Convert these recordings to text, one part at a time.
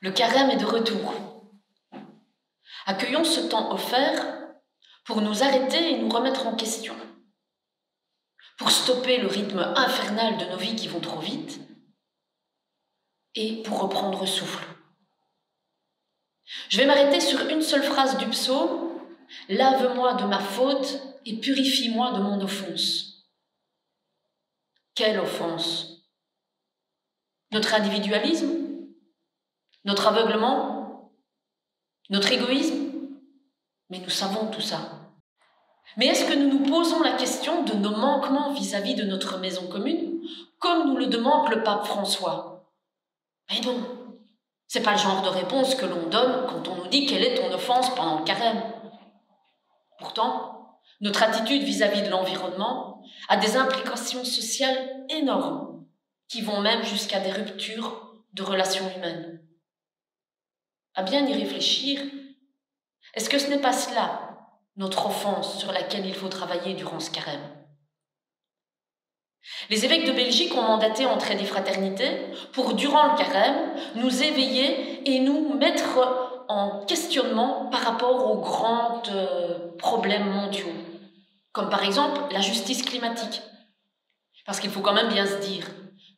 Le carême est de retour. Accueillons ce temps offert pour nous arrêter et nous remettre en question, pour stopper le rythme infernal de nos vies qui vont trop vite et pour reprendre souffle. Je vais m'arrêter sur une seule phrase du psaume « Lave-moi de ma faute et purifie-moi de mon offense ». Quelle offense? Notre individualisme? Notre aveuglement? Notre égoïsme? Mais nous savons tout ça. Mais est-ce que nous nous posons la question de nos manquements vis-à-vis de notre maison commune, comme nous le demande le pape François? Mais non, c'est pas le genre de réponse que l'on donne quand on nous dit quelle est ton offense pendant le carême. Pourtant, notre attitude vis-à-vis de l'environnement a des implications sociales énormes, qui vont même jusqu'à des ruptures de relations humaines. À bien y réfléchir, est-ce que ce n'est pas cela, notre offense sur laquelle il faut travailler durant ce carême? Les évêques de Belgique ont mandaté Entraide et Fraternité pour, durant le carême, nous éveiller et nous mettre en questionnement par rapport aux grands problèmes mondiaux, comme par exemple la justice climatique. Parce qu'il faut quand même bien se dire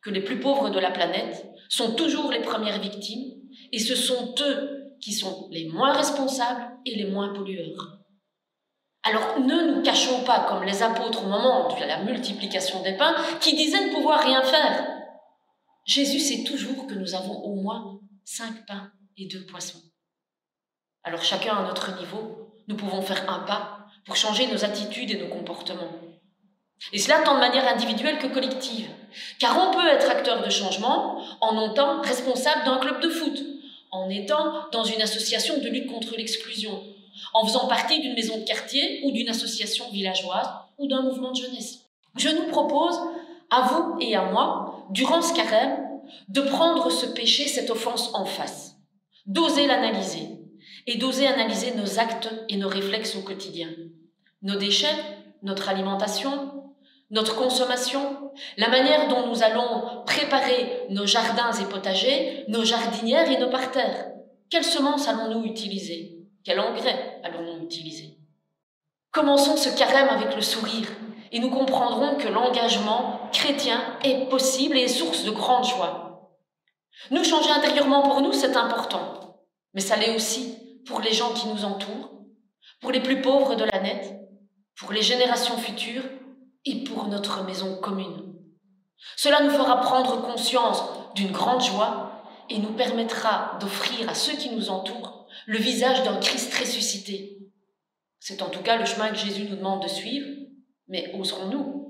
que les plus pauvres de la planète sont toujours les premières victimes et ce sont eux qui sont les moins responsables et les moins pollueurs. Alors ne nous cachons pas comme les apôtres au moment de la multiplication des pains qui disaient ne pouvoir rien faire. Jésus sait toujours que nous avons au moins 5 pains et 2 poissons. Alors chacun à notre niveau, nous pouvons faire un pas pour changer nos attitudes et nos comportements. Et cela tant de manière individuelle que collective. Car on peut être acteur de changement en étant responsable d'un club de foot, en étant dans une association de lutte contre l'exclusion, en faisant partie d'une maison de quartier ou d'une association villageoise ou d'un mouvement de jeunesse. Je nous propose, à vous et à moi, durant ce carême, de prendre ce péché, cette offense en face, d'oser l'analyser et d'oser analyser nos actes et nos réflexes au quotidien. Nos déchets, notre alimentation, notre consommation, la manière dont nous allons préparer nos jardins et potagers, nos jardinières et nos parterres. Quelles semences allons-nous utiliser? Quel engrais allons-nous utiliser? Commençons ce carême avec le sourire et nous comprendrons que l'engagement chrétien est possible et est source de grande joie. Nous changer intérieurement pour nous, c'est important, mais ça l'est aussi pour les gens qui nous entourent, pour les plus pauvres de la planète, pour les générations futures et pour notre maison commune. Cela nous fera prendre conscience d'une grande joie et nous permettra d'offrir à ceux qui nous entourent le visage d'un Christ ressuscité. C'est en tout cas le chemin que Jésus nous demande de suivre, mais oserons-nous